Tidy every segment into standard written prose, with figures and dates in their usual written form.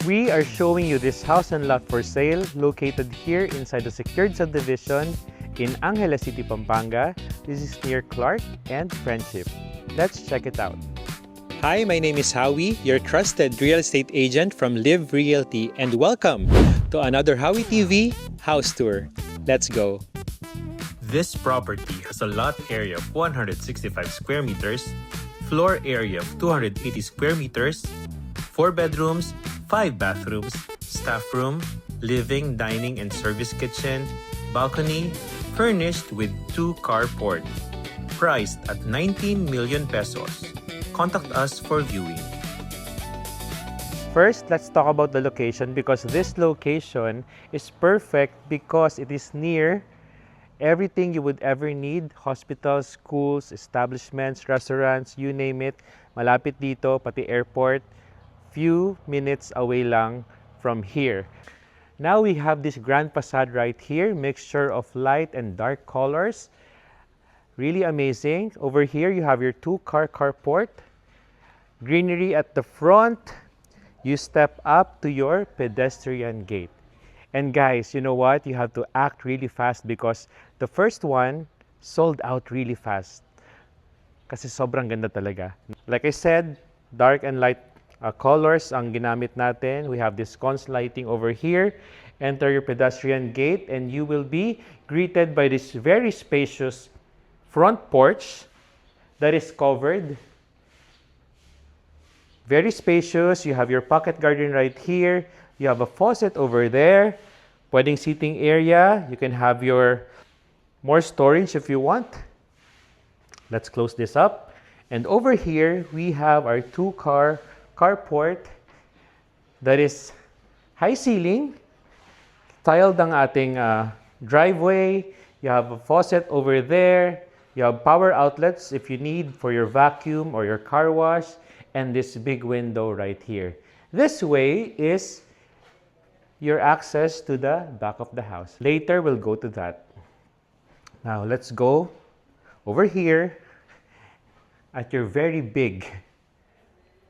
We are showing you this house and lot for sale located here inside the secured subdivision in Angeles City, Pampanga. This is near Clark and Friendship. Let's check it out. Hi, my name is Howie, your trusted real estate agent from Live Realty, and welcome to another Howie TV house tour. Let's go. This property has a lot area of 165 square meters, floor area of 280 square meters, 4 bedrooms, 5 bathrooms, staff room, living, dining, and service kitchen, balcony, furnished with 2 carport. Priced at 19 million pesos. Contact us for viewing. First, let's talk about the location because this location is perfect because it is near everything you would ever need. Hospitals, schools, establishments, restaurants, you name it. Malapit dito, pati airport. Few minutes away lang from here. Now we have this grand facade right here, mixture of light and dark colors. Really amazing. Over here you have your 2-car carport. Greenery at the front. You step up to your pedestrian gate. And guys, you know what? You have to act really fast because the first one sold out really fast. Kasi sobrang ganda talaga. Like I said, dark and light colors ang ginamit natin. We have this cons lighting over here. Enter your pedestrian gate and you will be greeted by this very spacious front porch that is covered. Very spacious. You have your pocket garden right here. You have a faucet over there. Pwedeng seating area. You can have your more storage if you want. Let's close this up. And over here, we have our 2-car carport that is high ceiling. Tiled ang ating driveway. You have a faucet over there. You have power outlets if you need for your vacuum or your car wash. And this big window right here. This way is your access to the back of the house. Later, we'll go to that. Now, let's go over here at your very big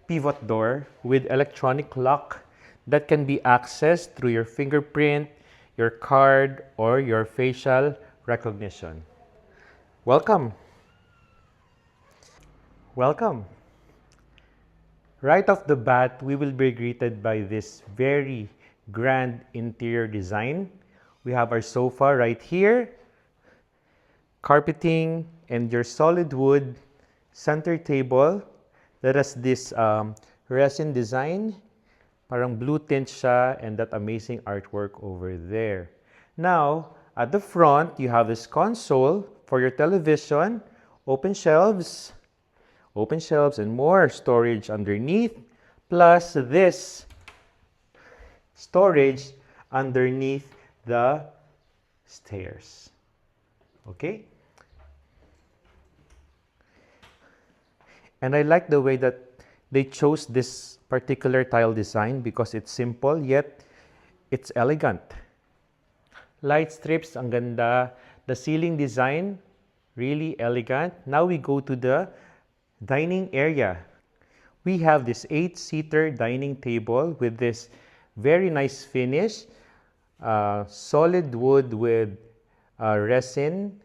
pivot door with electronic lock that can be accessed through your fingerprint, your card, or your facial recognition. Welcome. Welcome. Right off the bat, we will be greeted by this very grand interior design. We have our sofa right here, carpeting, and your solid wood center table that has this resin design. Parang blue tint siya and that amazing artwork over there. Now, at the front, you have this console for your television, open shelves, and more storage underneath, plus this storage underneath the stairs. Okay? And I like the way that they chose this particular tile design because it's simple yet it's elegant. Light strips, ang ganda. The ceiling design, really elegant. Now we go to the dining area. We have this 8-seater dining table with this very nice finish, solid wood with resin.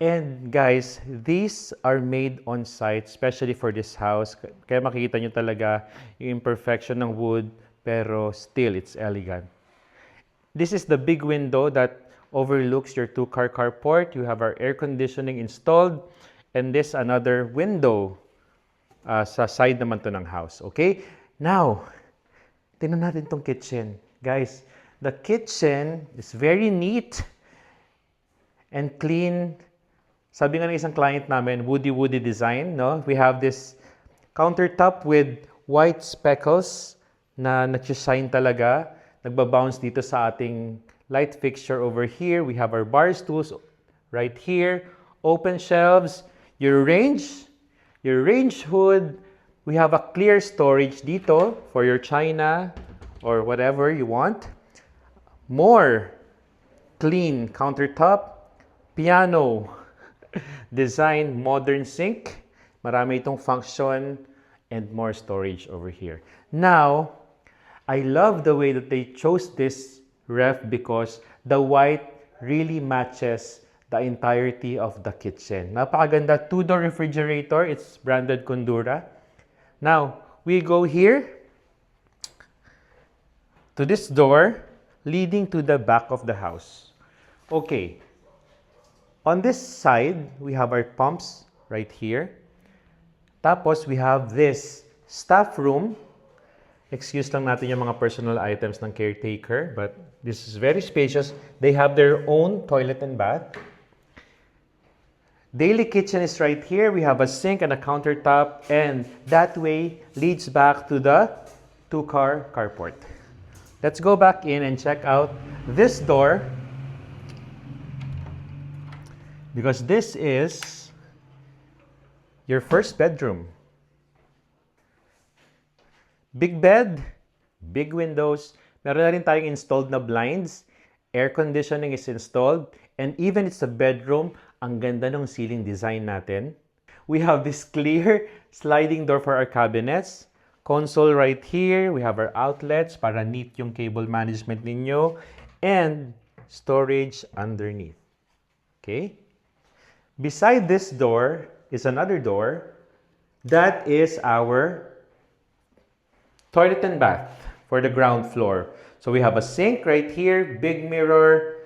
And guys, these are made on site, especially for this house. Kaya makikita nyo talaga yung imperfection ng wood, pero still, it's elegant. This is the big window that overlooks your 2-car carport. You have our air conditioning installed. And this another window sa side naman to ng house. Okay? Now, tingnan natin tong kitchen. Guys, the kitchen is very neat and clean. Sabi nga ng isang client namin, woody design, no? We have this countertop with white speckles na nag-shine talaga. Nagbabounce dito sa ating light fixture over here. We have our bar stools right here. Open shelves. Your range hood. We have a clear storage dito for your china or whatever you want. More clean countertop. Piano. Design, modern sink. Marami itong function and more storage over here. Now, I love the way that they chose this ref because the white really matches the entirety of the kitchen. Napakaganda, two-door refrigerator. It's branded Kundura. Now, we go here to this door leading to the back of the house. Okay. On this side, we have our pumps right here. Tapos, we have this staff room. Excuse lang natin yung mga personal items ng caretaker, but this is very spacious. They have their own toilet and bath. Daily kitchen is right here. We have a sink and a countertop, and that way leads back to the two-car carport. Let's go back in and check out this door, because this is your first bedroom. Big bed, big windows. Meron na rin tayong installed na blinds. Air conditioning is installed. And even it's a bedroom, ang ganda ng ceiling design natin. We have this clear sliding door for our cabinets. Console right here. We have our outlets para neat yung cable management ninyo. And storage underneath. Okay? Beside this door is another door. That is our toilet and bath for the ground floor. So we have a sink right here, big mirror,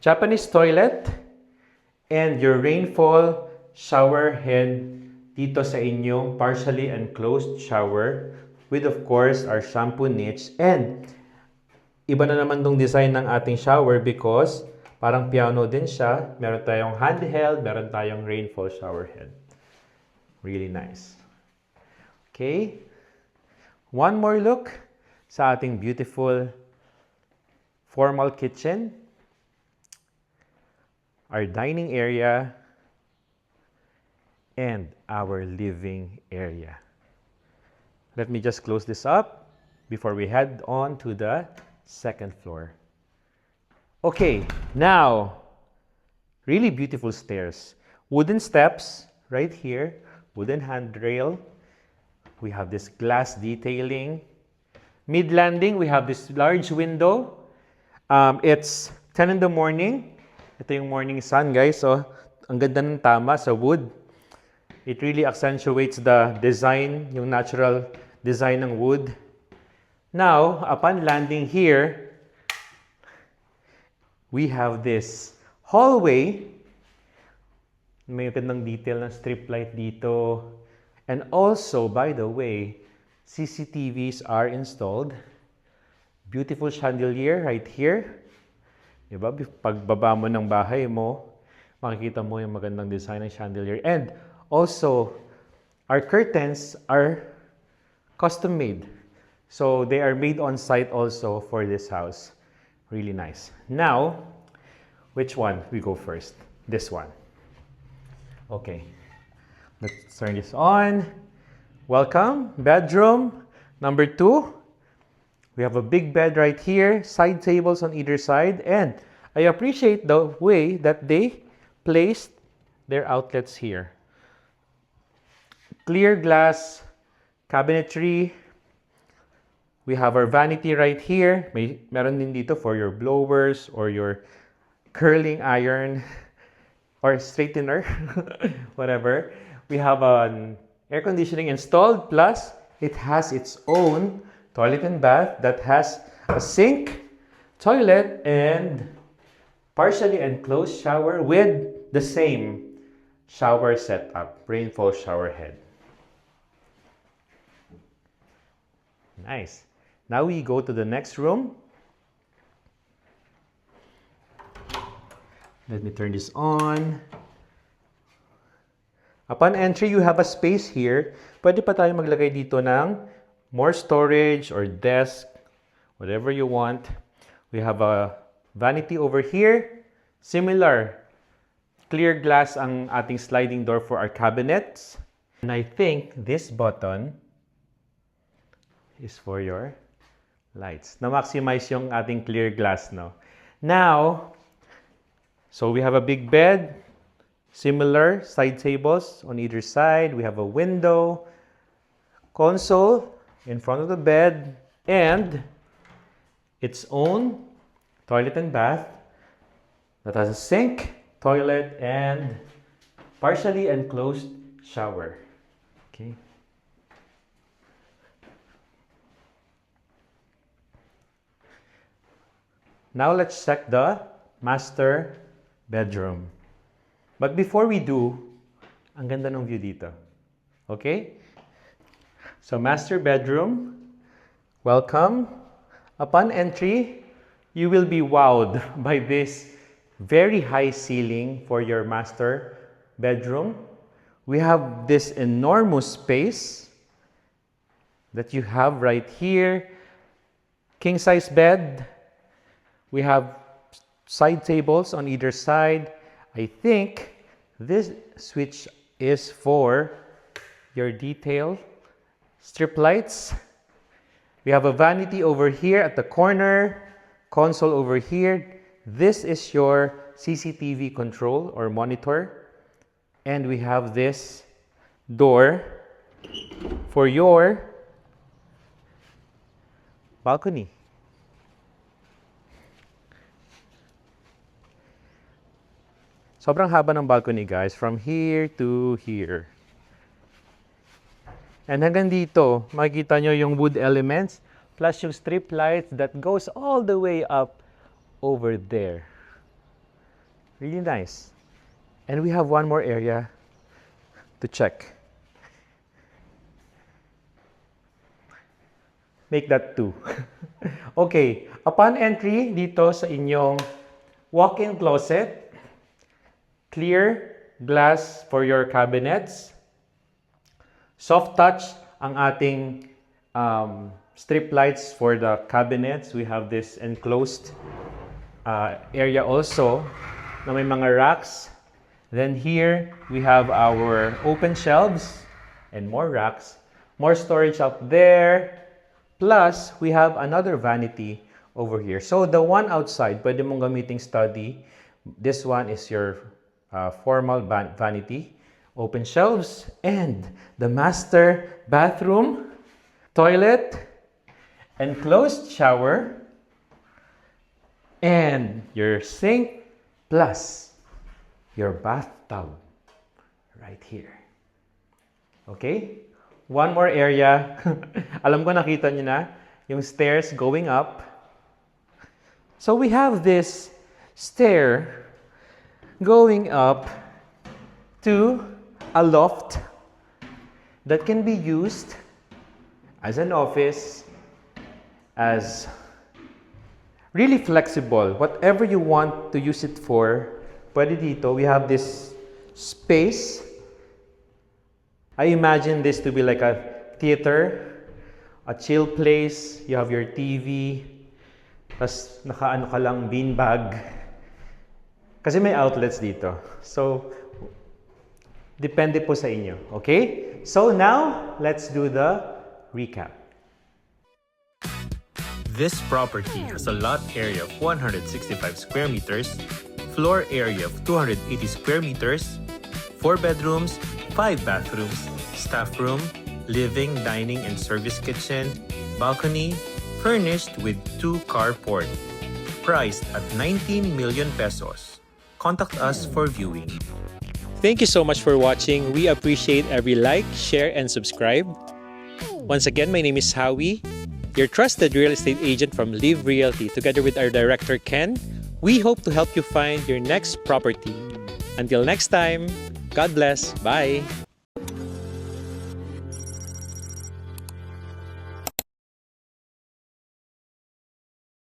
Japanese toilet, and your rainfall shower head dito sa inyong partially enclosed shower with, of course, our shampoo niche. And iba na naman tong design ng ating shower because parang piano din siya. Meron tayong handheld, meron tayong rainfall shower head. Really nice. Okay. One more look sa ating beautiful formal kitchen. Our dining area, and our living area. Let me just close this up before we head on to the second floor. Okay, now, really beautiful stairs. Wooden steps right here, wooden handrail. We have this glass detailing. Mid-landing, we have this large window. It's 10 in the morning. Ito yung morning sun, guys. So, ang ganda ng tama sa wood. It really accentuates the design, yung natural design ng wood. Now, upon landing here, we have this hallway. May gandang detail ng strip light dito. And also, by the way, CCTVs are installed. Beautiful chandelier right here. Diba? Pagbaba mo ng bahay mo, makikita mo yung magandang design ng chandelier. And also, our curtains are custom made. So, they are made on site also for this house. Really nice. Now, which one we go first? This one. Okay. Let's turn this on. Welcome. Bedroom number 2. We have a big bed right here, side tables on either side, and I appreciate the way that they placed their outlets here. Clear glass cabinetry. We have our vanity right here. Meron din dito for your blowers or your curling iron or straightener, whatever. We have an air conditioning installed, plus it has its own toilet and bath that has a sink, toilet, and partially enclosed shower with the same shower setup, rainfall shower head. Nice. Now we go to the next room. Let me turn this on. Upon entry, you have a space here. Pwede pa tayo maglagay dito ng more storage or desk, whatever you want. We have a vanity over here. Similar, clear glass ang ating sliding door for our cabinets. And I think this button is for your lights. Na-maximize yung ating clear glass, no? Now, so we have a big bed, similar side tables on either side. We have a window, console in front of the bed, and its own toilet and bath that has a sink, toilet, and partially enclosed shower. Okay. Now let's check the master bedroom. But before we do, ang ganda ng view dito. Okay? So master bedroom, welcome. Upon entry, you will be wowed by this very high ceiling for your master bedroom. We have this enormous space that you have right here. King size bed. We have side tables on either side. I think this switch is for your detail strip lights. We have a vanity over here at the corner, console over here. This is your CCTV control or monitor. And we have this door for your balcony. Sobrang haba ng balcony, guys, from here to here. And hanggang dito, makikita nyo yung wood elements plus yung strip lights that goes all the way up over there. Really nice. And we have one more area to check. Make that 2. Okay, upon entry dito sa inyong walk-in closet, clear glass for your cabinets. Soft touch ang ating strip lights for the cabinets. We have this enclosed area also na may mga racks. Then here we have our open shelves and more racks. More storage up there. Plus, we have another vanity over here. So the one outside, pwede mong gamiting study. This one is your formal vanity, open shelves, and the master bathroom, toilet, enclosed shower, and your sink, plus your bathtub right here. Okay? One more area. Alam ko nakita nyo na yung stairs going up. So we have this stair going up to a loft that can be used as an office, as really flexible. Whatever you want to use it for, pwede dito. We have this space. I imagine this to be like a theater, a chill place. You have your TV, tas nakaano ka lang beanbag. Kasi may outlets dito. So, depende po sa inyo. Okay? So now, let's do the recap. This property has a lot area of 165 square meters, floor area of 280 square meters, 4 bedrooms, 5 bathrooms, staff room, living, dining, and service kitchen, balcony, furnished with 2 carport, priced at 19 million pesos. Contact us for viewing. Thank you so much for watching. We appreciate every like, share, and subscribe. Once again, my name is Howie, your trusted real estate agent from Live Realty. Together with our director, Ken, we hope to help you find your next property. Until next time, God bless. Bye.